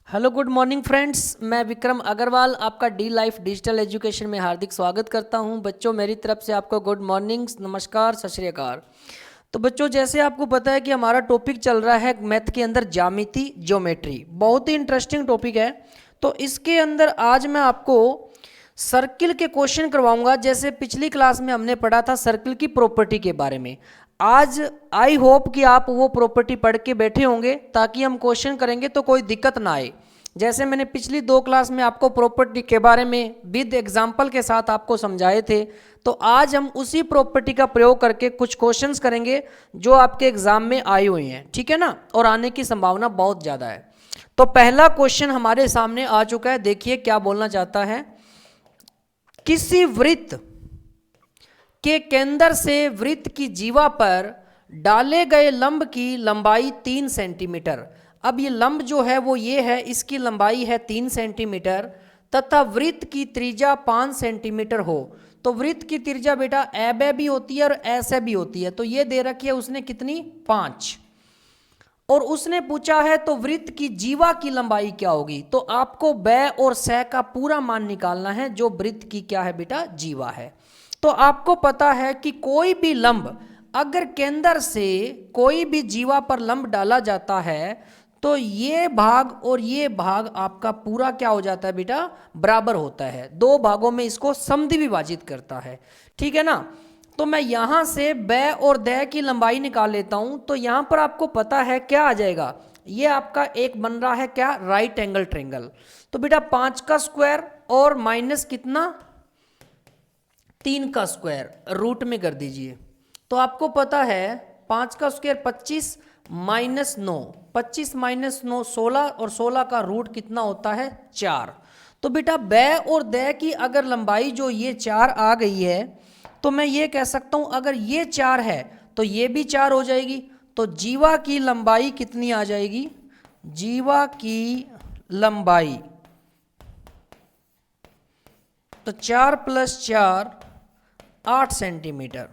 Hello good morning friends, मैं विक्रम अग्रवाल आपका D life digital education में हार्दिक स्वागत करता हूं। बच्चों, मेरी तरफ से आपको गुड मॉर्निंग, नमस्कार, सत श्री अकाल। तो बच्चों, जैसे आपको पता है कि हमारा टॉपिक चल रहा है मैथ के अंदर ज्यामिति, ज्योमेट्री। बहुत ही इंटरेस्टिंग टॉपिक है। तो इसके अंदर आज मैं आपको सर्किल के क्वेश्चन करवाऊंगा। जैसे पिछली क्लास में हमने पढ़ा था सर्किल की प्रॉपर्टी के बारे में। आज आई होप कि आप वो प्रॉपर्टी पढ़ के बैठे होंगे ताकि हम क्वेश्चन करेंगे तो कोई दिक्कत ना आए। जैसे मैंने पिछली 2 क्लास में आपको प्रॉपर्टी के बारे में विद एग्जाम्पल के साथ आपको समझाए थे, तो आज हम उसी प्रॉपर्टी का प्रयोग करके कुछ क्वेश्चंस करेंगे जो आपके एग्जाम में आए हुए हैं। ठीक है ना, और आने की संभावना बहुत ज़्यादा है। तो पहला क्वेश्चन हमारे सामने आ चुका है। देखिए क्या बोलना चाहता है। किसी वृत्त के केंद्र से वृत्त की जीवा पर डाले गए लंब की लंबाई 3 सेंटीमीटर। अब ये लंब जो है वो ये है, इसकी लंबाई है 3 सेंटीमीटर तथा वृत्त की त्रिज्या 5 सेंटीमीटर हो। तो वृत्त की त्रिज्या बेटा ऐसे भी होती है और ऐसे भी होती है। तो ये दे रखी है उसने कितनी, 5। और उसने पूछा है तो वृत्त की जीवा की लंबाई क्या होगी। तो आपको बै और सै का पूरा मान निकालना है जो वृत्त की क्या है बेटा, जीवा है। तो आपको पता है कि कोई भी लंब अगर केंद्र से कोई भी जीवा पर लंब डाला जाता है तो ये भाग और ये भाग आपका पूरा क्या हो जाता है बेटा, बराबर होता है। 2 भागों में इसको समद्वि विभाजित करता है। ठीक है ना। तो मैं यहां से बै और दै की लंबाई निकाल लेता हूं। तो यहां पर आपको पता है क्या आ जाएगा, ये आपका एक बन रहा है क्या, राइट एंगल ट्रायंगल। तो बेटा 5 का स्क्वायर और माइनस कितना, 3 का स्क्वायर रूट में कर दीजिए। तो आपको पता है 5 का स्क्वायर 25 माइनस 9, 25 माइनस 9 16, और 16 का रूट कितना होता है, 4। तो बेटा बै और दै की अगर लंबाई जो ये 4 आ गई है तो मैं ये कह सकता हूं अगर ये 4 है तो ये भी 4 हो जाएगी। तो जीवा की लंबाई कितनी आ जाएगी, जीवा की लंबाई तो 4 + 4 8 सेंटीमीटर।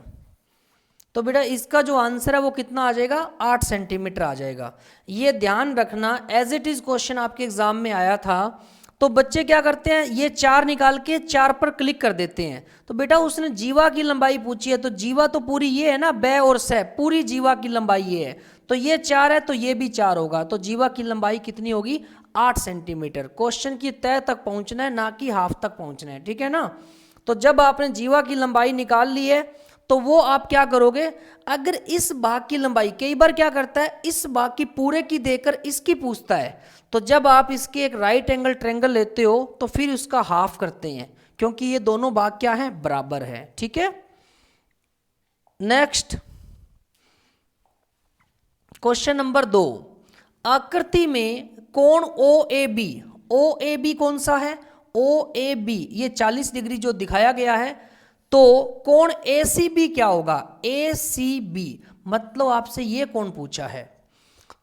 तो बेटा इसका जो आंसर है वो कितना आ जाएगा, 8 सेंटीमीटर आ जाएगा। ये ध्यान रखना, एज इट इज क्वेश्चन आपके एग्जाम में आया था। तो बच्चे क्या करते हैं, ये 4 निकाल के 4 पर क्लिक कर देते हैं। तो बेटा उसने जीवा की लंबाई पूछी है तो जीवा तो पूरी ये है ना, बै और सै, पूरी जीवा की लंबाई ये है। तो ये 4 है तो ये भी 4 होगा। तो जीवा की लंबाई कितनी होगी, 8 सेंटीमीटर। क्वेश्चन की तय तक पहुंचना है, ना कि हाफ तक पहुंचना है। ठीक है ना। तो जब आपने जीवा की लंबाई निकाल ली है तो वो आप क्या करोगे, अगर इस भाग की लंबाई, कई बार क्या करता है इस भाग की पूरे की देकर इसकी पूछता है, तो जब आप इसके एक राइट एंगल ट्रायंगल लेते हो तो फिर उसका हाफ करते हैं, क्योंकि ये दोनों भाग क्या है, बराबर है। ठीक है। Next question number 2। आकृति में कोण ओ ए बी कौन सा है, ओ ए बी ये 40 डिग्री जो दिखाया गया है। तो कोण ए सी बी क्या होगा, ए सी बी मतलब आपसे ये कोण पूछा है।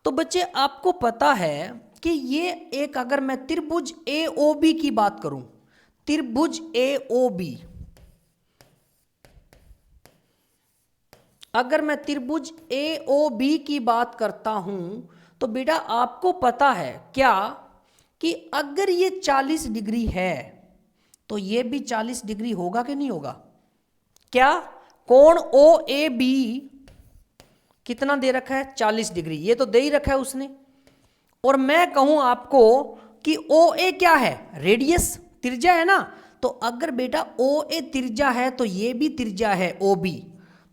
तो बच्चे आपको पता है कि ये एक, अगर मैं त्रिभुज ए ओ बी की बात करूं, त्रिभुज ए ओ बी, अगर मैं त्रिभुज ए ओ बी की बात करता हूं तो बेटा आपको पता है क्या कि अगर ये 40 डिग्री है तो ये भी 40 डिग्री होगा कि नहीं होगा। क्या कोण ओ ए बी कितना दे रखा है, 40 डिग्री, ये तो दे ही रखा है उसने। और मैं कहूं आपको कि ओ ए क्या है, रेडियस, त्रिज्या है ना। तो अगर बेटा ओ ए त्रिज्या है तो ये भी त्रिज्या है ओ बी,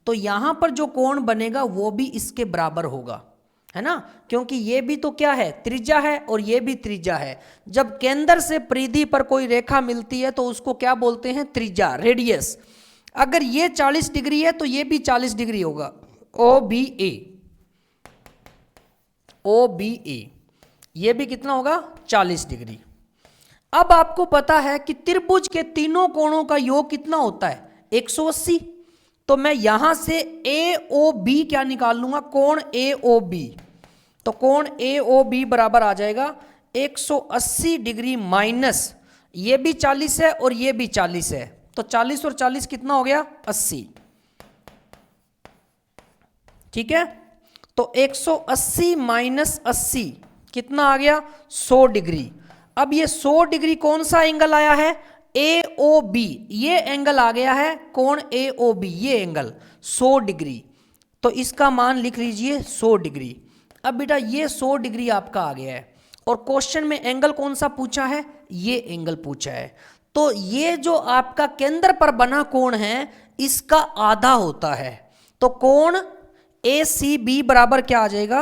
तो यहां पर जो कोण बनेगा वो भी इसके बराबर होगा, है ना, क्योंकि ये भी तो क्या है, त्रिज्या है, और ये भी त्रिज्या है। जब केंद्र से परिधि पर कोई रेखा मिलती है तो उसको क्या बोलते हैं, त्रिज्या, रेडियस। अगर ये 40 डिग्री है तो ये भी 40 डिग्री होगा, ओ बी ए, ओ बी ए ये भी कितना होगा, 40 डिग्री। अब आपको पता है कि त्रिभुज के तीनों कोणों का योग कितना होता है, 180। तो मैं यहां से ए ओ बी क्या निकाल लूंगा, कोण ए ओ बी। तो कोण ए ओ बी बराबर आ जाएगा 180 डिग्री माइनस ये भी 40 है और ये भी 40 है। तो 40 और 40 कितना हो गया, 80। ठीक है। तो 180 माइनस 80 कितना आ गया 100 डिग्री। अब ये 100 डिग्री कौन सा एंगल आया है, AOB, ये एंगल आ गया है कोण AOB, ये एंगल 100 डिग्री। तो इसका मान लिख लीजिए 100 डिग्री। अब बेटा ये 100 डिग्री आपका आ गया है और क्वेश्चन में एंगल कौन सा पूछा है, ये एंगल पूछा है। तो ये जो आपका केंद्र पर बना कोण है इसका आधा होता है। तो कोण ACB बराबर क्या आ जाएगा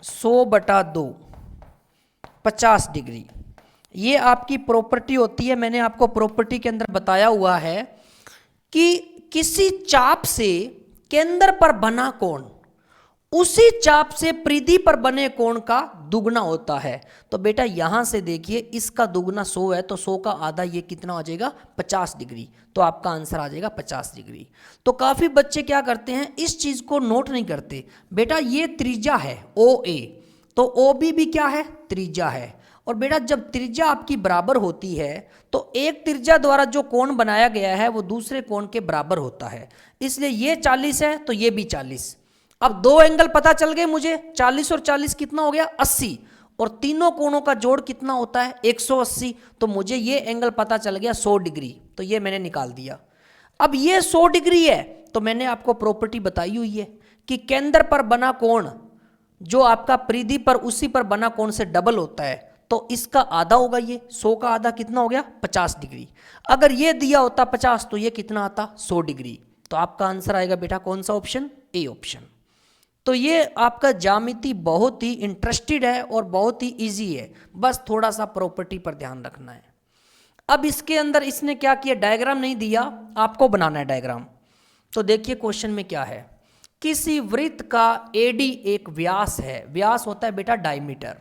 100/2, 50 डिग्री। ये आपकी प्रॉपर्टी होती है, मैंने आपको प्रॉपर्टी के अंदर बताया हुआ है कि किसी चाप से केंद्र पर बना कोण उसी चाप से परिधि पर बने कोण का दुगना होता है। तो बेटा यहां से देखिए इसका दुगना 100 है तो 100 का आधा ये कितना हो जाएगा 50 डिग्री। तो आपका आंसर आ जाएगा 50 डिग्री। तो काफी बच्चे क्या करते हैं इस चीज को नोट नहीं करते। बेटा ये त्रिज्या है OA, तो OB भी क्या है त्रिज्या है। और बेटा जब त्रिज्या आपकी बराबर होती है तो एक त्रिज्या द्वारा जो कोण बनाया गया है वो दूसरे कोण के बराबर होता है। इसलिए ये 40 है तो ये भी 40। अब दो एंगल पता चल गए मुझे, 40 और 40 कितना हो गया 80, और तीनों कोणों का जोड़ कितना होता है 180। तो मुझे ये एंगल पता चल गया 100 डिग्री, तो ये मैंने निकाल दिया। अब ये 100 डिग्री है तो मैंने आपको प्रॉपर्टी बताई हुई है कि केंद्र पर बना कोण जो आपका परिधि पर उसी पर बना कोण से डबल होता है, तो इसका आधा होगा ये 100 का आधा कितना हो गया 50 डिग्री। अगर ये दिया होता 50 तो ये कितना आता 100 डिग्री। तो आपका आंसर आएगा बेटा कौन सा ऑप्शन, ए ऑप्शन। तो ये आपका ज्यामिति बहुत ही इंटरेस्टेड है और बहुत ही इजी है, बस थोड़ा सा प्रॉपर्टी पर ध्यान रखना है। अब इसके अंदर इसने क्या किया, डायग्राम नहीं दिया, आपको बनाना है डायग्राम। तो देखिए क्वेश्चन में क्या है, किसी वृत्त का AD एक व्यास है, व्यास होता है बेटा डायमीटर,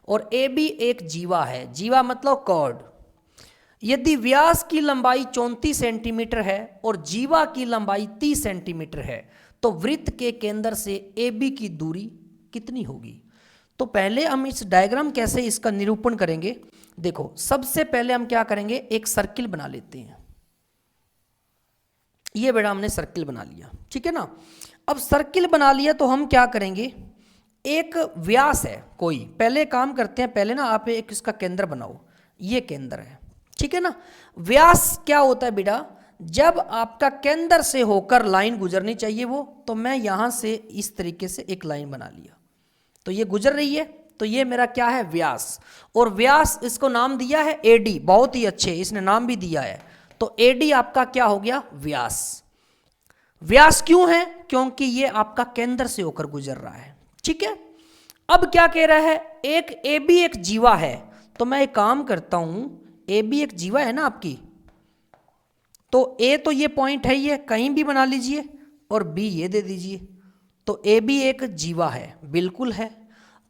और AB एक जीवा है, जीवा मतलब कॉर्ड। यदि व्यास की लंबाई 34 सेंटीमीटर है और जीवा की लंबाई 30 सेंटीमीटर है तो वृत्त के केंद्र से AB की दूरी कितनी होगी। तो पहले हम इस डायग्राम कैसे इसका निरूपण करेंगे। देखो सबसे पहले हम क्या करेंगे, एक सर्किल बना लेते हैं। ये बेटा हमने सर्किल बना लिया, ठीक है ना। अब सर्किल बना लिया तो हम क्या करेंगे, एक व्यास है कोई, पहले काम करते हैं, पहले ना आप एक इसका केंद्र बनाओ, ये केंद्र है, ठीक है ना। व्यास क्या होता है बेटा, जब आपका केंद्र से होकर लाइन गुजरनी चाहिए वो, तो मैं यहां से इस तरीके से एक लाइन बना लिया, तो ये गुजर रही है, तो ये मेरा क्या है व्यास। और व्यास इसको नाम दिया है AD, बहुत ही अच्छे इसने नाम भी दिया है। तो AD आपका क्या हो गया व्यास। व्यास क्यों है, क्योंकि ये आपका केंद्र से होकर गुजर रहा है, ठीक है। अब क्या कह रहा है, एक AB एक जीवा है, तो मैं एक काम करता हूं, AB एक जीवा है ना आपकी, तो A तो ये पॉइंट है, ये कहीं भी बना लीजिए, और B ये दे दीजिए, तो AB एक जीवा है, बिल्कुल है।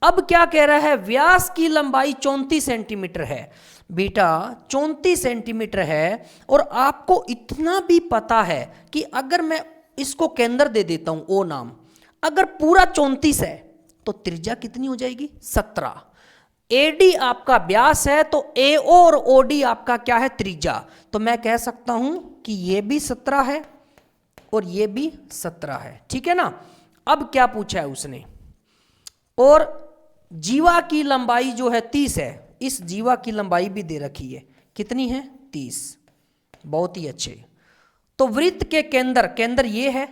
अब क्या कह रहा है, व्यास की लंबाई 34 सेंटीमीटर है, बेटा 34 सेंटीमीटर है, और आपको इतना भी पता है कि अगर मैं इसको केंद्र दे देता हूं O नाम, अगर पूरा 34 है तो त्रिज्या कितनी हो जाएगी 17। AD आपका व्यास है तो AO और OD आपका क्या है त्रिज्या, तो मैं कह सकता हूं कि ये भी 17 है और ये भी 17 है, ठीक है ना। अब क्या पूछा है उसने, और जीवा की लंबाई जो है 30 है, इस जीवा की लंबाई भी दे रखी है, कितनी है 30, बहुत ही अच्छे। तो वृत्त के केंद्र, केंद्र ये है,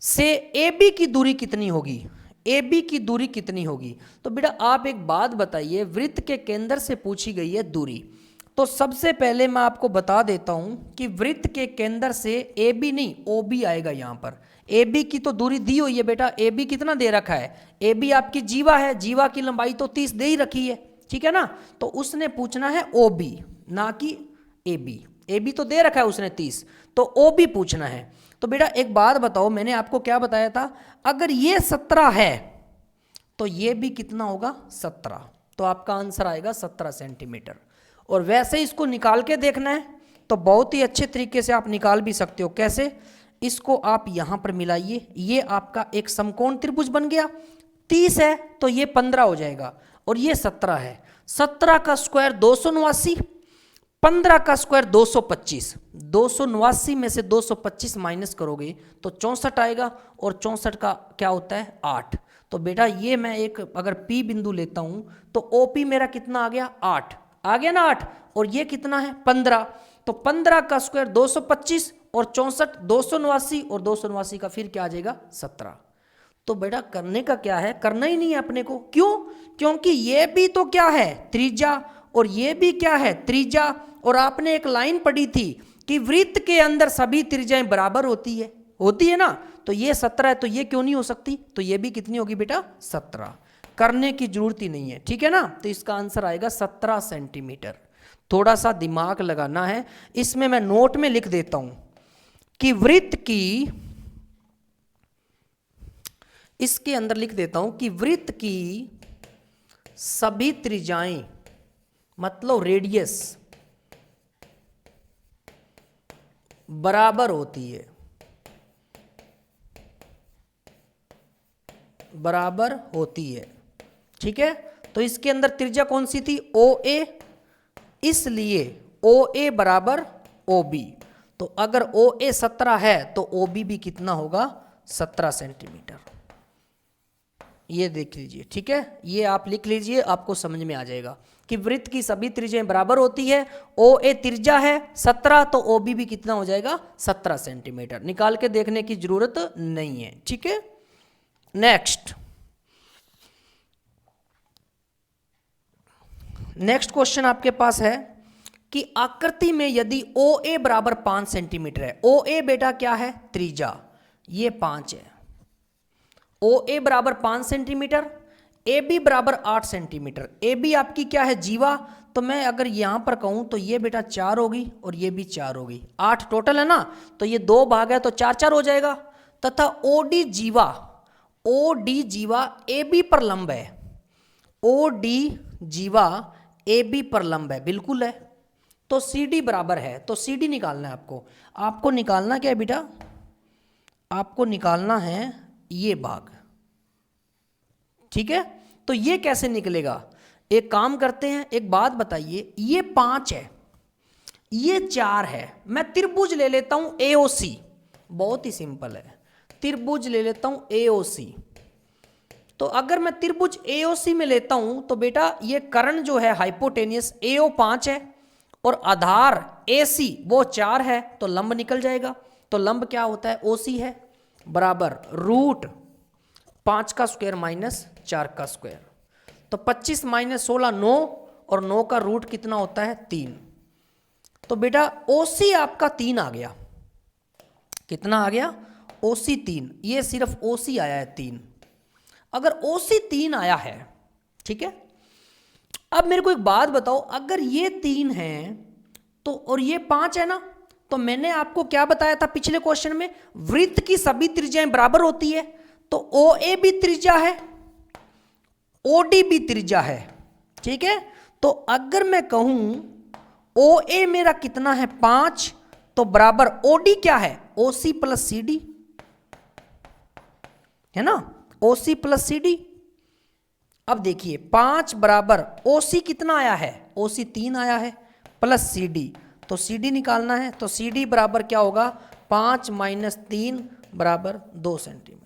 से AB की दूरी कितनी होगी, AB की दूरी कितनी होगी। तो बेटा आप एक बात बताइए, वृत्त के केंद्र से पूछी गई है दूरी, तो सबसे पहले मैं आपको बता देता हूं कि वृत्त के केंद्र से AB नहीं OB आएगा यहां पर। AB की तो दूरी दी हुई है बेटा, AB कितना दे रखा है, AB आपकी जीवा है, जीवा की लंबाई तो 30 दे ही रखी है, ठीक है ना। तो उसने पूछना है OB ना कि AB, AB तो दे रखा है उसने 30, तो OB पूछना है। तो बेटा एक बात बताओ, मैंने आपको क्या बताया था, अगर ये 17 है तो ये भी कितना होगा 17, तो आपका आंसर आएगा 17 सेंटीमीटर। और वैसे इसको निकाल के देखना है तो बहुत ही अच्छे तरीके से आप निकाल भी सकते हो। कैसे, इसको आप यहां पर मिलाइए, ये आपका एक समकोण त्रिभुज बन गया, 30 है तो ये 15 हो जाएगा, और ये 17 है, 17 का स्क्वायर 289, 15 का स्क्वायर 225, 289 में से 225 माइनस करोगे तो 64 आएगा, और 64 का क्या होता है 8, तो बेटा ये मैं एक अगर P बिंदु लेता हूं तो OP मेरा कितना आ गया 8, आ गया ना 8, और ये कितना है 15, तो 15 का स्क्वायर 225 और 64 289 और 289 का फिर क्या आ जाएगा 17। तो बेटा करने का क्या है, करना ही नहीं है अपने को, क्यों, क्योंकि ये भी तो क्या है त्रिज्या और ये भी क्या है त्रिज्या, और आपने एक लाइन पढ़ी थी कि वृत्त के अंदर सभी त्रिज्याएं बराबर होती है ना, तो ये 17 है तो ये क्यों नहीं हो सकती, तो ये भी कितनी होगी बेटा 17, करने की जरूरत ही नहीं है, ठीक है ना। तो इसका आंसर आएगा 17 सेंटीमीटर। थोड़ा सा दिमाग लगाना है, इसमें मैं नोट में लिख देता हूं कि वृत्त की, इसके अंदर लिख देता हूं कि वृत्त की सभी त्रिज्याएं मतलब रेडियस बराबर होती है, बराबर होती है, ठीक है। तो इसके अंदर त्रिज्या कौन सी थी OA, इसलिए OA बराबर OB, तो अगर OA 17 है तो OB भी कितना होगा 17 सेंटीमीटर, ये देख लीजिए, ठीक है। ये आप लिख लीजिए, आपको समझ में आ जाएगा कि वृत्त की सभी त्रिज्याएं बराबर होती है, OA त्रिज्या है 17 तो OB भी कितना हो जाएगा 17 सेंटीमीटर, निकाल के देखने की जरूरत नहीं है, ठीक है। नेक्स्ट क्वेश्चन आपके पास है कि आकृति में यदि OA बराबर 5 सेंटीमीटर है, OA बेटा क्या है त्रिज्या, ये 5 है, OA बराबर 5 सेंटीमीटर, AB बराबर 8 सेंटीमीटर, AB आपकी क्या है जीवा, तो मैं अगर यहां पर कहूं तो ये बेटा 4 होगी और ये भी 4 होगी, 8 टोटल है ना, तो ये 2 भाग है तो 4 4 हो जाएगा, तथा OD जीवा AB पर लंब है, OD जीवा AB पर लंब है, बिल्कुल है, तो CD बराबर है, तो CD निकालना है आपको निकालना क्या है बेटा, आपको निकालना है ये भाग, ठीक है। तो ये कैसे निकलेगा, एक काम करते हैं, एक बात बताइए, ये 5 है ये 4 है, मैं त्रिभुज ले लेता हूं AOC, बहुत ही सिंपल है, त्रिभुज ले लेता हूं AOC, तो अगर मैं त्रिभुज AOC में लेता हूं तो बेटा ये कर्ण जो है हाइपोटेनियस AO 5 है और आधार AC वो 4 है, तो लंब निकल जाएगा, तो लंब क्या होता है OC है, बराबर रूट 5 का स्क्वायर माइनस 4 का स्क्वायर, तो 25 माइनस 16 9, और 9 का रूट कितना होता है 3, तो बेटा OC आपका 3 आ गया, कितना आ गया OC 3, ये सिर्फ OC आया है 3, अगर OC 3 आया है, ठीक है। अब मेरे को एक बात बताओ, अगर ये 3 है तो और ये 5 है ना, तो मैंने आपको क्या बताया था पिछले क्वेश्चन में, वृत्त की सभी त्रिज्याएं बराबर होती है, तो OA भी त्रिज्या है OD भी त्रिज्या है, ठीक है। तो अगर मैं कहूं OA मेरा कितना है 5, तो बराबर OD क्या है OC प्लस CD, है ना, OC प्लस CD। अब देखिए 5 बराबर OC कितना आया है, OC 3 आया है, प्लस CD, तो CD निकालना है, तो CD बराबर क्या होगा 5 माइनस 3 बराबर 2 सेंटीमीटर,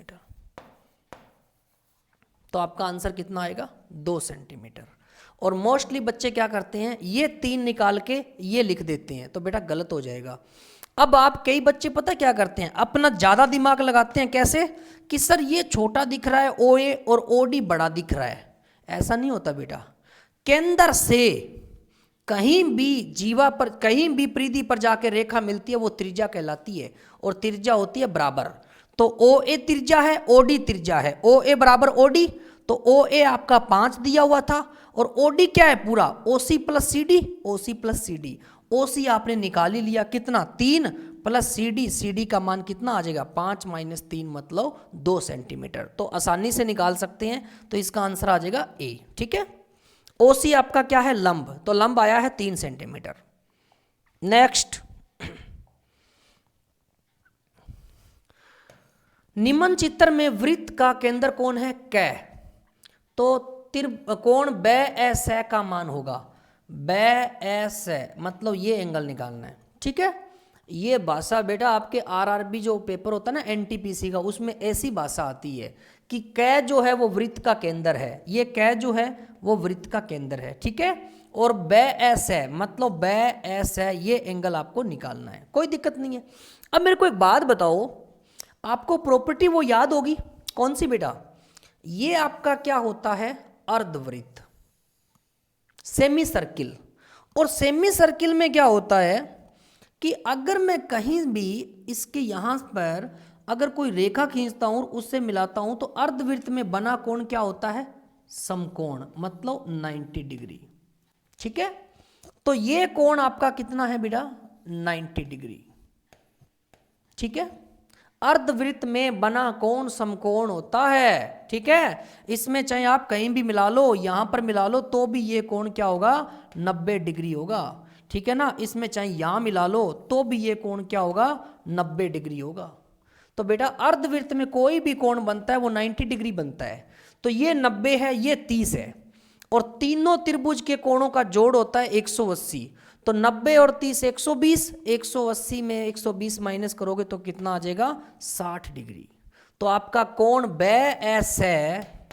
तो आपका आंसर कितना आएगा 2 सेंटीमीटर। और मोस्टली बच्चे क्या करते हैं, ये 3 निकाल के ये लिख देते हैं, तो बेटा गलत हो जाएगा। अब आप कई बच्चे पता क्या करते हैं, अपना ज़्यादा दिमाग लगाते हैं, कैसे कि सर ये छोटा दिख रहा है OA और OD बड़ा दिख रहा है, ऐसा नहीं होता बेटा, केंद्र से कहीं भी जीवा पर कहीं भी परिधि पर जाके रेखा मिलती है वो त्रिज्या कहलाती है, और त्रिज्या होती है बराबर, तो OA त्रिज्या है OD त्रिज्या है, OA बराबर OD, तो OA आपका 5 दिया हुआ था और OD क्या है पूरा OC plus CD, OC plus CD, OC आपने निकाल ही लिया, कितना 3 प्लस CD का मान कितना आ जाएगा 5 माइनस 3 मतलब 2 सेंटीमीटर, तो आसानी से निकाल सकते हैं, तो इसका आंसर आ जाएगा A, ठीक है। OC आपका क्या है लंब, तो लंब आया है 3 सेंटीमीटर। नेक्स्ट, निम्न चित्र में वृत्त का केंद्र कौन है कै, तो त्रिकोण BS का मान होगा BS, मतलब ये एंगल निकालना है, ठीक है। ये भाषा बेटा आपके RRB जो पेपर होता है ना NTPC का, उसमें ऐसी भाषा आती है कि कै जो है वो वृत्त का केंद्र है, ये कै जो है वो वृत्त का केंद्र है, ठीक है। और बै एस है, मतलब बै एस है, ये एंगल आपको निकालना है, कोई दिक्कत नहीं है। अब मेरे को एक बात बताओ, आपको प्रॉपर्टी वो याद होगी, कौन सी बेटा? ये आपका क्या होता है? अर्धवृत्त, सेमी सर्किल। और सेमी सर्किल में क्या होता है कि अगर मैं कहीं भी इसके यहाँ पर अगर कोई रेखा खींचता हूँ और उससे मिलाता हूँ तो अर्धवृत्त में बना कोण क्या होता है? समकोण, मतलब 90 डिग्री, ठीक है। तो ये कोण आपका कितना है बेटा? 90 डिग्री, ठीक है। अर्धवृत्त में बना कोण समकोण होता है, ठीक है। इसमें चाहे आप कहीं भी मिला लो, यहां पर मिला लो, तो भी ये कोण क्या होगा? 90 डिग्री होगा, ठीक है ना। इसमें चाहे यहां मिला लो तो भी ये कोण क्या होगा? 90 डिग्री होगा। तो बेटा अर्धवृत्त में कोई भी कोण बनता है वो 90 डिग्री बनता है। तो ये 90 है, ये 30 है, और तीनों त्रिभुज के कोणों का जोड़ होता है 180। तो 90 और 30 120, 180 में 120 माइनस करोगे तो कितना आ जाएगा? 60 डिग्री। तो आपका कोण बै एस है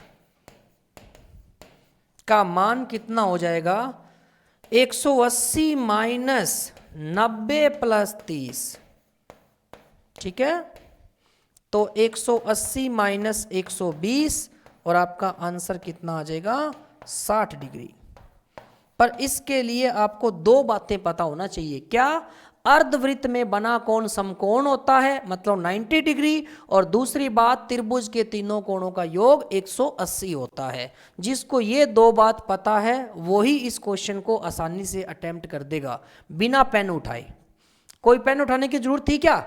का मान कितना हो जाएगा? 180 माइनस 90 प्लस 30, ठीक है। तो 180 माइनस 120 और आपका आंसर कितना आ जाएगा? 60 डिग्री। पर इसके लिए आपको दो बातें पता होना चाहिए। क्या? अर्धवृत्त में बना कोण समकोण होता है, मतलब 90 डिग्री, और दूसरी बात त्रिभुज के तीनों कोणों का योग 180 होता है। जिसको ये दो बात पता है वही इस क्वेश्चन को आसानी से अटेम्प्ट कर देगा बिना पेन उठाए। कोई पेन उठाने की जरूरत थी क्या?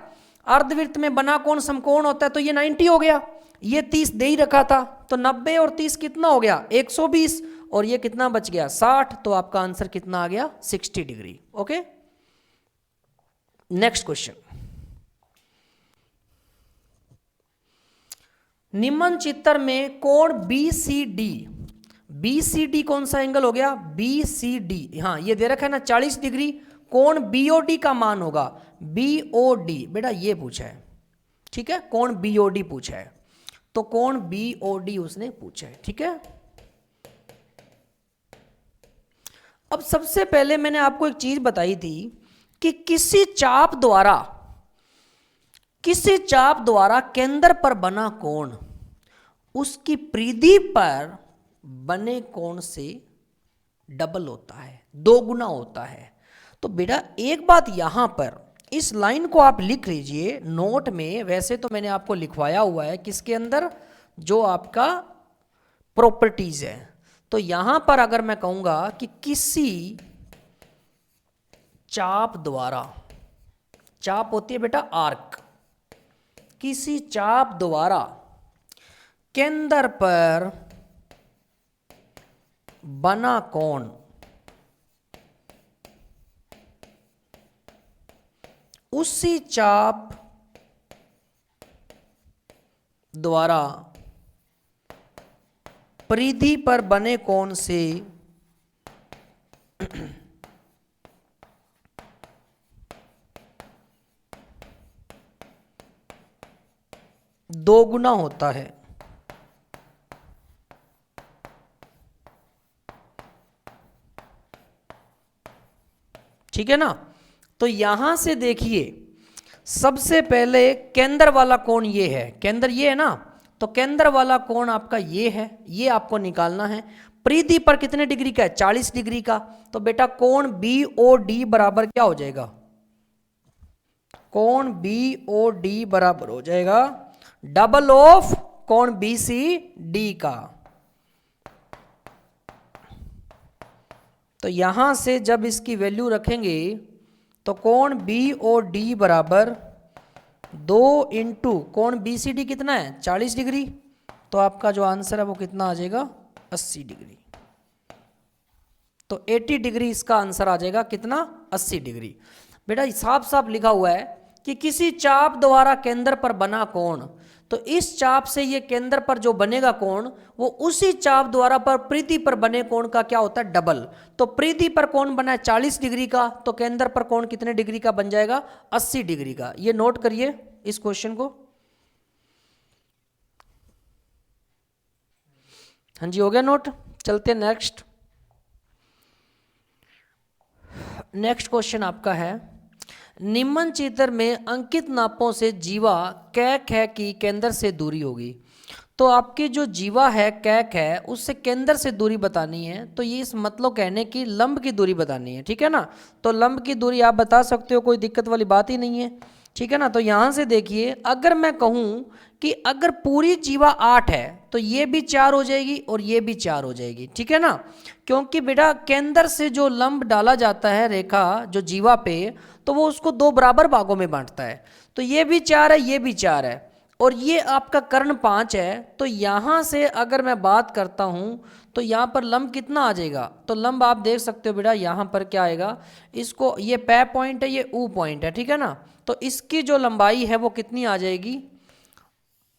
अर्धवृत्त में बना कोण समकोण होता है, तो ये 90 हो गया, ये 30 दे ही रखा था, तो 90 और 30 कितना हो गया? 120, और ये कितना बच गया? 60। तो आपका आंसर कितना आ गया? 60 डिग्री। Okay, next question. निम्न चित्र में कोण BCD, BCD कौन सा एंगल हो गया? BCD, हाँ ये दे रखा है ना 40 डिग्री। कोण BOD का मान होगा, BOD बेटा ये पूछा है, ठीक है। कोण BOD पूछा है, तो कोण BOD उसने पूछा है, ठीक है। अब सबसे पहले मैंने आपको एक चीज बताई थी कि किसी चाप द्वारा केंद्र पर बना कोण उसकी परिधि पर बने कोण से डबल होता है, दो गुना होता है। तो बेटा एक बात यहां पर इस लाइन को आप लिख लीजिए नोट में। वैसे तो मैंने आपको लिखवाया हुआ है किसके अंदर? जो आपका प्रॉपर्टीज है। तो यहां पर अगर मैं कहूंगा कि किसी चाप द्वारा, चाप होती है बेटा आर्क, किसी चाप द्वारा केंद्र पर बना कोण उसी चाप द्वारा परिधि पर बने कोण से दो गुना होता है। ठीक है ना। तो यहां से देखिए सबसे पहले केंद्र वाला कोण ये है, केंद्र ये है ना, तो केंद्र वाला कोण आपका ये है, ये आपको निकालना है। परिधि पर कितने डिग्री का है? 40 डिग्री का। तो बेटा कोण BOD बराबर क्या हो जाएगा? कोण BOD बराबर हो जाएगा डबल ऑफ कोण BCD का। तो यहां से जब इसकी वैल्यू रखेंगे तो कोण BOD बराबर 2 इंटू कोण BCD कितना है? 40 डिग्री। तो आपका जो आंसर है वो कितना आ जाएगा? 80 डिग्री। तो 80 डिग्री इसका आंसर आ जाएगा कितना? 80 डिग्री। बेटा साफ साफ लिखा हुआ है कि किसी चाप द्वारा केंद्र पर बना कोण, तो इस चाप से ये केंद्र पर जो बनेगा कोण वो उसी चाप द्वारा पर परिधि पर बने कोण का क्या होता है? डबल। तो परिधि पर कोण बना है 40 डिग्री का, तो केंद्र पर कोण कितने डिग्री का बन जाएगा? 80 डिग्री का। ये नोट करिए इस क्वेश्चन को। हाँ जी, हो गया नोट। चलते नेक्स्ट। नेक्स्ट क्वेश्चन आपका है, निम्न चित्र में अंकित नापों से जीवा कैक है कि केंद्र से दूरी होगी। तो आपकी जो जीवा है कैक है उससे केंद्र से दूरी बतानी है, तो ये इस मतलब कहने की लंब की दूरी बतानी है, ठीक है ना। तो लंब की दूरी आप बता सकते हो, कोई दिक्कत वाली बात ही नहीं है, ठीक है ना। तो यहाँ से देखिए, अगर मैं कहूँ कि अगर पूरी जीवा 8 है तो ये भी 4 हो जाएगी और ये भी 4 हो जाएगी, ठीक है ना। क्योंकि बेटा केंद्र से जो लंब डाला जाता है रेखा जो जीवा पे, तो वो उसको 2 बराबर भागों में बांटता है। तो ये भी 4 है, ये भी 4 है, और ये आपका कर्ण 5 है। तो यहाँ से अगर मैं बात करता हूँ तो यहाँ पर लंब कितना आ जाएगा, तो लंब आप देख सकते हो बेटा यहाँ पर क्या आएगा, इसको ये पै पॉइंट है, ये ऊ पॉइंट है, ठीक है ना। तो इसकी जो लंबाई है वो कितनी आ जाएगी,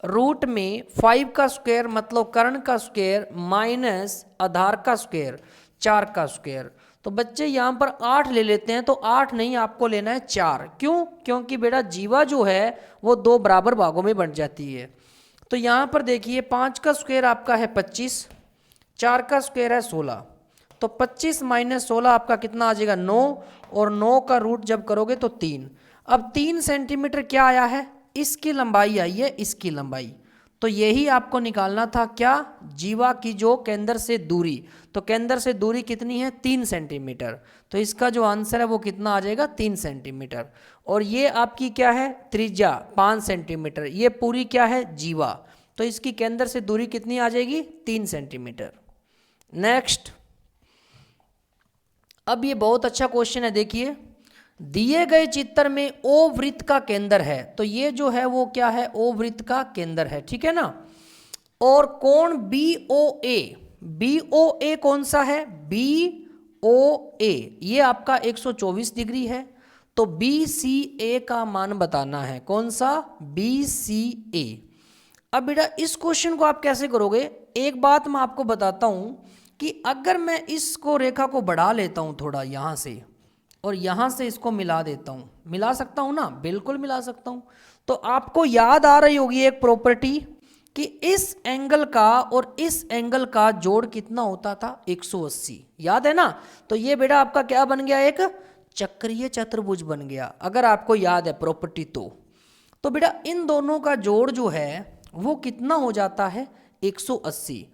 रूट में 5 का स्क्वायर मतलब कर्ण का स्क्वायर माइनस आधार का स्क्वायर 4 का स्क्वायर। तो बच्चे यहाँ पर 8 ले लेते हैं, तो 8 नहीं, आपको लेना है 4। क्यों? क्योंकि बेटा जीवा जो है वो 2 बराबर भागों में बंट जाती है। तो यहाँ पर देखिए 5 का स्क्वायर आपका है 25, 4 का स्क्वायर है 16, तो 25 माइनस 16 आपका कितना आ जाएगा 9, और 9 का रूट जब करोगे तो 3। अब 3 सेंटीमीटर क्या आया है, इसकी लंबाई आई है, इसकी लंबाई। तो यही आपको निकालना था क्या, जीवा की जो केंद्र से दूरी। तो केंद्र से दूरी कितनी है 3 सेंटीमीटर, तो इसका जो आंसर है वो कितना आ जाएगा 3 सेंटीमीटर। और ये आपकी क्या है त्रिज्या 5 सेंटीमीटर, ये पूरी क्या है जीवा, तो इसकी केंद्र से दूरी कितनी आ जाएगी 3 सेंटीमीटर। नेक्स्ट, अब ये बहुत अच्छा क्वेश्चन है, देखिए दिए गए चित्र में ओ वृत्त का केंद्र है, तो ये जो है वो क्या है ओ वृत्त का केंद्र है, ठीक है ना। और कोण बी ओ ए कौन सा है, बी ओ ए ये आपका 124 डिग्री है। तो बी सी ए का मान बताना है, कौन सा, बी सी ए। अब बेटा इस क्वेश्चन को आप कैसे करोगे, एक बात मैं आपको बताता हूं कि अगर मैं इसको रेखा को बढ़ा लेता हूं थोड़ा यहाँ से, और यहाँ से इसको मिला देता हूँ, मिला सकता हूँ ना, बिल्कुल मिला सकता हूँ। तो आपको याद आ रही होगी एक प्रॉपर्टी कि इस एंगल का और इस एंगल का जोड़ कितना होता था 180, याद है ना। तो ये बेटा आपका क्या बन गया, एक चक्रीय चतुर्भुज बन गया, अगर आपको याद है प्रॉपर्टी तो बेटा इन दोनों का जोड़ जो है वो कितना हो जाता है 180।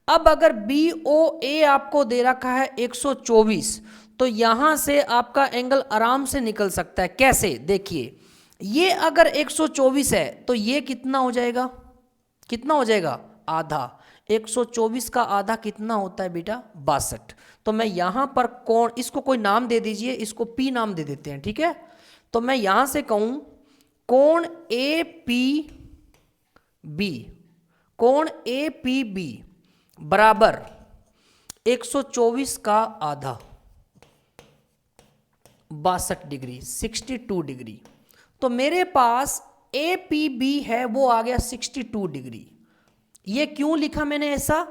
अब अगर बी ओ ए आपको दे रखा है 124, तो यहां से आपका एंगल आराम से निकल सकता है, कैसे, देखिए ये अगर 124 है तो ये कितना हो जाएगा, कितना हो जाएगा आधा, 124 का आधा कितना होता है बेटा 62। तो मैं यहां पर कोण, इसको कोई नाम दे दीजिए, इसको पी नाम दे देते हैं, ठीक है। तो मैं यहां से कहूं कोण ए पी बी, कोण ए पी बी बराबर 124 का आधा 62 डिग्री 62 डिग्री। तो मेरे पास ए पी बी है वो आ गया 62 डिग्री। ये क्यों लिखा मैंने ऐसा,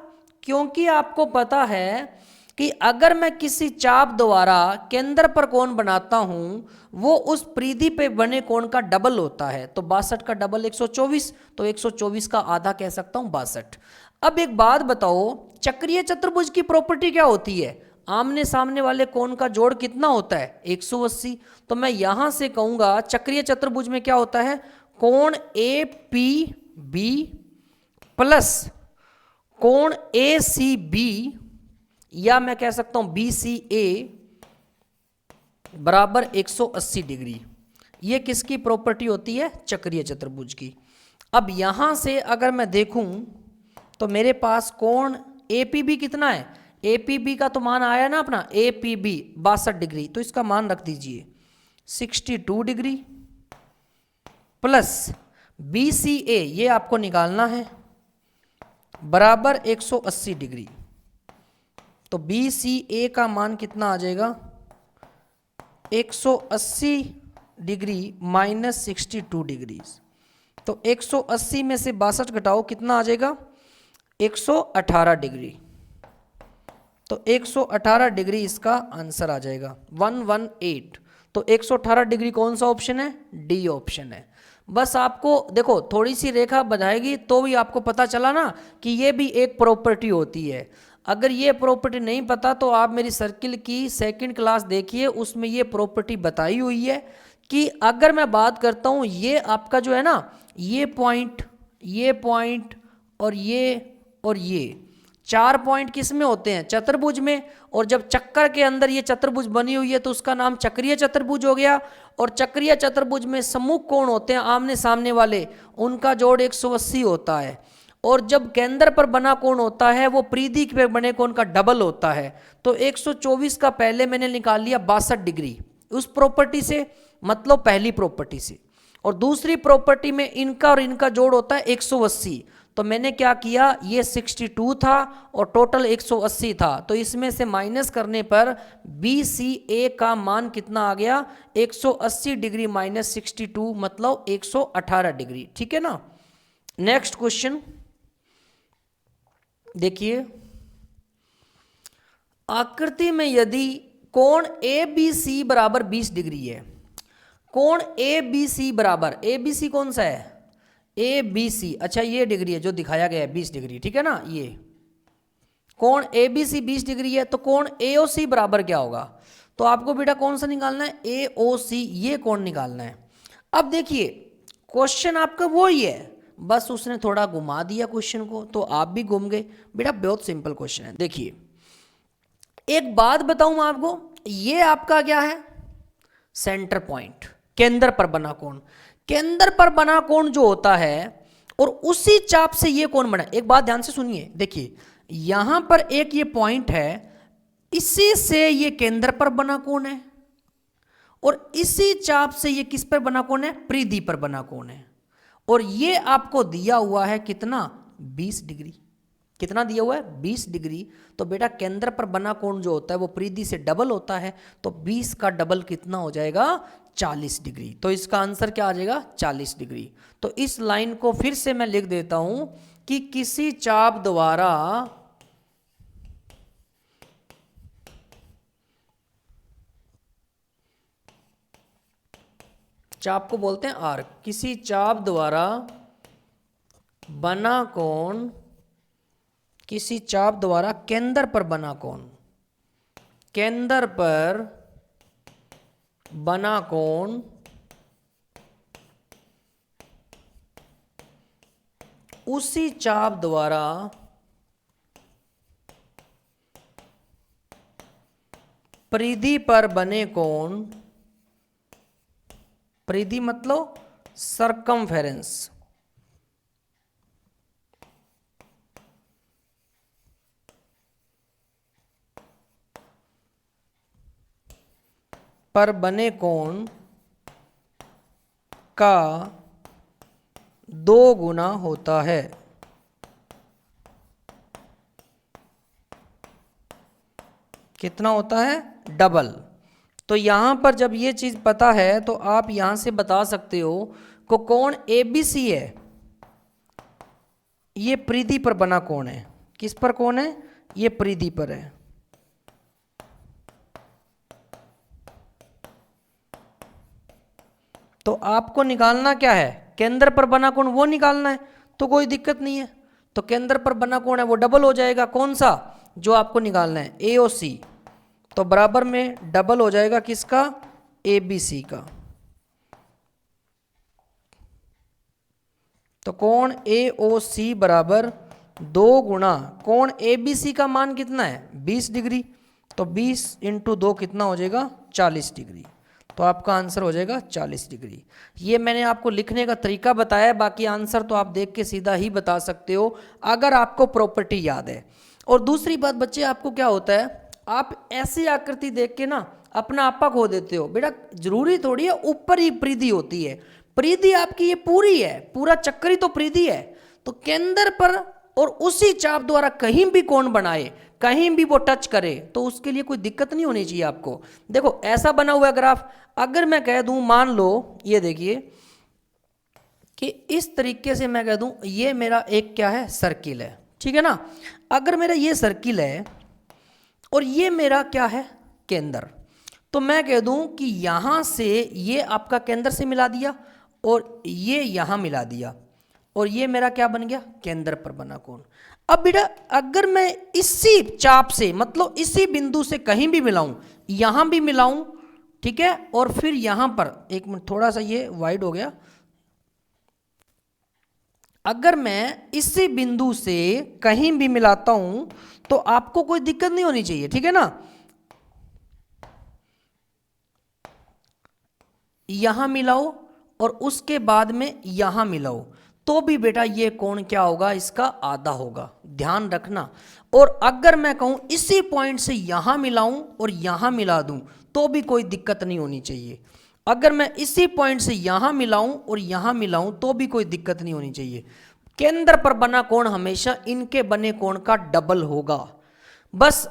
क्योंकि आपको पता है कि अगर मैं किसी चाप द्वारा केंद्र पर कोण बनाता हूं वो उस परिधि पे बने कोण का डबल होता है। तो 62 का डबल 124, तो 124 का आधा कह सकता हूं 62। अब एक बात बताओ, चक्रीय चतुर्भुज की प्रॉपर्टी क्या होती है, आमने सामने वाले कोण का जोड़ कितना होता है 180। तो मैं यहां से कहूंगा चक्रीय चतुर्भुज में क्या होता है, कोण ए पी बी प्लस कोण ए सी बी, या मैं कह सकता हूं बी सी ए बराबर 180 डिग्री। ये किसकी प्रॉपर्टी होती है, चक्रीय चतुर्भुज की। अब यहां से अगर मैं देखूं तो मेरे पास कोण ए पी बी कितना है, ए पी बी का तो मान आया ना अपना, ए पी बी 62 डिग्री, तो इसका मान रख दीजिए 62 डिग्री प्लस बी सी ए ये आपको निकालना है बराबर 180 डिग्री। तो बी सी ए का मान कितना आ जाएगा 180 डिग्री माइनस 62 डिग्री। तो 180 में से 62 घटाओ कितना आ जाएगा 118 डिग्री। तो 118 डिग्री इसका आंसर आ जाएगा 118। तो 118 डिग्री कौन सा ऑप्शन है, डी ऑप्शन है। बस आपको देखो थोड़ी सी रेखा बनाएगी तो भी आपको पता चला ना कि ये भी एक प्रॉपर्टी होती है। अगर ये प्रॉपर्टी नहीं पता तो आप मेरी सर्किल की सेकंड क्लास देखिए, उसमें ये प्रॉपर्टी बताई हुई है कि अगर मैं बात करता हूँ ये आपका जो है ना ये पॉइंट और ये 4 पॉइंट किस में होते हैं? चतुर्भुज में। और जब चक्कर के अंदर ये चतुर्भुज बनी हुई है तो उसका नाम चक्रीय चतुर्भुज हो गया। और चक्रीय चतुर्भुज में सम्मुख कोण होते हैं आमने सामने वाले, उनका जोड़ 180 होता है। और जब केंद्र पर बना कोण होता है वो परिधि पे बने कोण का डबल होता है। तो 124 का पहले मैंने निकाल लिया 62 डिग्री उस प्रॉपर्टी से, मतलब पहली प्रॉपर्टी से। और दूसरी प्रॉपर्टी में इनका और इनका जोड़ होता है 180। तो मैंने क्या किया, ये 62 था और टोटल 180 था, तो इसमें से माइनस करने पर BCA का मान कितना आ गया? 180 डिग्री माइनस 62 मतलब 118 डिग्री। ठीक है ना। नेक्स्ट क्वेश्चन देखिए, आकृति में यदि कोण ABC बराबर 20 डिग्री है, कोण ABC बराबर, ABC कौन सा है? ABC, अच्छा ये डिग्री है जो दिखाया गया है 20 डिग्री, ठीक है ना। ये कोण ABC 20 डिग्री है तो कोण AOC बराबर क्या होगा? तो आपको बेटा कौन सा निकालना है? AOC, ये कोण निकालना है। अब देखिए क्वेश्चन आपका वो ही है, बस उसने थोड़ा घुमा दिया क्वेश्चन को तो आप भी घूम गए। बेटा बहुत सिंपल क्वेश्चन है। देखिए एक बात बताऊं मैं आपको, ये आपका क्या है? सेंटर पॉइंट, केंद्र पर बना कोण। केंद्र पर बना कोण जो होता है और उसी चाप से ये कोण बना। एक बात ध्यान से सुनिए, देखिए यहां पर एक ये पॉइंट है, इसी से ये केंद्र पर बना कोण है और इसी चाप से ये किस पर बना कोण है? परिधि पर बना कोण है। और ये आपको दिया हुआ है कितना? 20 डिग्री। कितना दिया हुआ है? 20 डिग्री। तो बेटा केंद्र पर बना कोण जो होता है वो परिधि से डबल होता है, तो 20 का डबल कितना हो जाएगा? 40 डिग्री। तो इसका आंसर क्या आ जाएगा? 40 डिग्री। तो इस लाइन को फिर से मैं लिख देता हूं कि किसी चाप द्वारा चाप को बोलते हैं आर्क, किसी चाप द्वारा बना कोण, किसी चाप द्वारा केंद्र पर बना कोण, केंद्र पर बना कोण उसी चाप द्वारा परिधि पर बने कोण, परिधि मतलब सरकमफेरेंस, पर बने कोण का 2 गुना होता है। कितना होता है? डबल। तो यहां पर जब ये चीज पता है तो आप यहां से बता सकते हो को कोण ABC है, ये परिधि पर बना कोण है। किस पर कोण है? ये परिधि पर है। तो आपको निकालना क्या है? केंद्र पर बना कोण वो निकालना है, तो कोई दिक्कत नहीं है। तो केंद्र पर बना कोण है वो डबल हो जाएगा। कौन सा? जो आपको निकालना है AOC। तो बराबर में डबल हो जाएगा किसका? ABC का। तो कोण AOC बराबर 2 गुना कोण ABC का मान कितना है? 20 डिग्री। तो 20 × 2 कितना हो जाएगा? 40 डिग्री। तो आपका आंसर हो जाएगा 40 डिग्री। ये मैंने आपको लिखने का तरीका बताया है, बाकी आंसर तो आप देख के सीधा ही बता सकते हो अगर आपको प्रॉपर्टी याद है। और दूसरी बात बच्चे, आपको क्या होता है, आप ऐसी आकृति देख के ना अपना आपा खो देते हो। बेटा जरूरी थोड़ी है ऊपर ही परिधि होती है, परिधि आपकी ये पूरी है, पूरा चक्कर ही तो परिधि है। तो केंद्र पर और उसी चाप द्वारा कहीं भी कोण बनाए, कहीं भी वो टच करे, तो उसके लिए कोई दिक्कत नहीं होनी चाहिए आपको। देखो ऐसा बना हुआ ग्राफ, अगर मैं कह दूं, मान लो ये देखिए कि इस तरीके से मैं कह दूं ये मेरा एक क्या है? सर्किल है, ठीक है ना। अगर मेरा ये सर्किल है और ये मेरा क्या है? केंद्र। तो मैं कह दूं कि यहां से ये आपका केंद्र से मिला दिया और ये यहाँ मिला दिया और ये मेरा क्या बन गया, केंद्र पर बना कोण। अब बेटा अगर मैं इसी चाप से मतलब इसी बिंदु से कहीं भी मिलाऊं, यहां भी मिलाऊं, ठीक है, और फिर यहां पर, एक मिनट थोड़ा सा ये वाइड हो गया, अगर मैं इसी बिंदु से कहीं भी मिलाता हूं तो आपको कोई दिक्कत नहीं होनी चाहिए, ठीक है ना। यहां मिलाओ और उसके बाद में यहां मिलाओ तो भी बेटा ये कोण क्या होगा, इसका आधा होगा, ध्यान रखना। और अगर मैं कहूं इसी पॉइंट से यहां मिलाऊं और यहां मिला दूं तो भी कोई दिक्कत नहीं होनी चाहिए। अगर मैं इसी पॉइंट से यहां मिलाऊं और यहां मिलाऊं तो भी कोई दिक्कत नहीं होनी चाहिए। केंद्र पर बना कोण हमेशा इनके बने कोण का डबल होगा। बस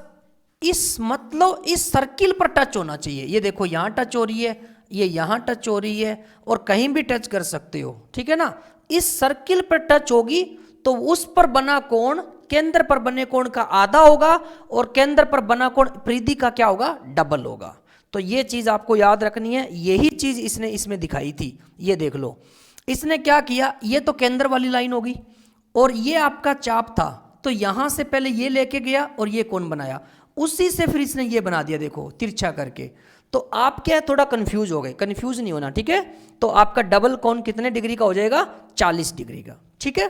इस मतलब इस सर्किल पर टच होना चाहिए। ये देखो यहां टच हो रही है, ये यहां टच हो रही है और कहीं भी टच कर सकते हो, ठीक है ना। इस सर्किल पर टच होगी तो उस पर बना कोण केंद्र पर बने कोण का आधा होगा और केंद्र पर बना कोण परिधि का क्या होगा, डबल होगा। तो ये चीज आपको याद रखनी है। यही चीज इसने इसमें दिखाई थी। ये देख लो इसने क्या किया, ये तो केंद्र वाली लाइन होगी और ये आपका चाप था, तो यहां से पहले ये लेके गया और ये कोण बनाया, उसी से फिर इसने ये बना दिया, देखो तिरछा करके। तो आप क्या है थोड़ा कंफ्यूज हो गए, कंफ्यूज नहीं होना, ठीक है। तो आपका डबल कोण कितने डिग्री का हो जाएगा, 40 डिग्री का, ठीक है।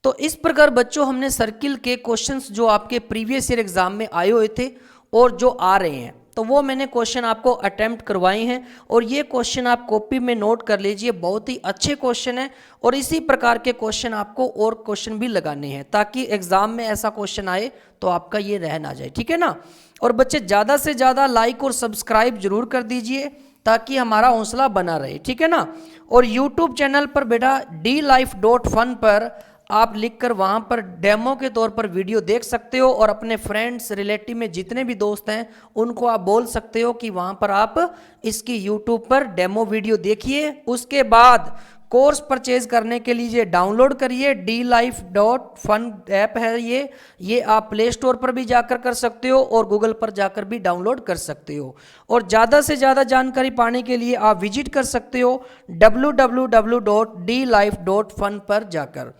तो इस प्रकार बच्चों हमने सर्किल के क्वेश्चंस जो आपके प्रीवियस ईयर एग्जाम में आए हुए थे और जो आ रहे हैं, तो वो मैंने क्वेश्चन आपको अटेम्प्ट करवाए हैं और ये क्वेश्चन आप कॉपी में नोट कर लीजिए। बहुत ही अच्छे क्वेश्चन है और इसी प्रकार के क्वेश्चन आपको और क्वेश्चन भी लगाने हैं ताकि एग्जाम में ऐसा क्वेश्चन आए तो आपका ये रह ना जाए, ठीक है ना। और बच्चे ज़्यादा से ज़्यादा लाइक और सब्सक्राइब जरूर कर दीजिए ताकि हमारा हौसला बना रहे, ठीक है ना। और यूट्यूब चैनल पर बेटा dlife.fun पर आप लिखकर वहाँ पर डेमो के तौर पर वीडियो देख सकते हो और अपने फ्रेंड्स रिलेटिव में जितने भी दोस्त हैं उनको आप बोल सकते हो कि वहाँ पर आप इसकी यूट्यूब पर डेमो वीडियो देखिए। उसके बाद कोर्स परचेज करने के लिए डाउनलोड करिए, dlife.fun ऐप है ये आप प्ले स्टोर पर भी जाकर कर सकते हो और गूगल पर जाकर भी डाउनलोड कर सकते हो। और ज़्यादा से ज़्यादा जानकारी पाने के लिए आप विजिट कर सकते हो www.dlife.fun पर जाकर।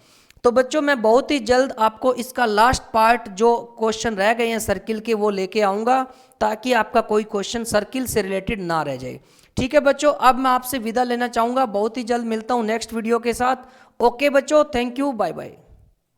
तो बच्चों मैं बहुत ही जल्द आपको इसका लास्ट पार्ट जो क्वेश्चन रह गए हैं सर्किल के वो लेके आऊँगा ताकि आपका कोई क्वेश्चन सर्किल से रिलेटेड ना रह जाए, ठीक है बच्चों। अब मैं आपसे विदा लेना चाहूँगा, बहुत ही जल्द मिलता हूँ नेक्स्ट वीडियो के साथ। ओके बच्चों, थैंक यू, बाय बाय।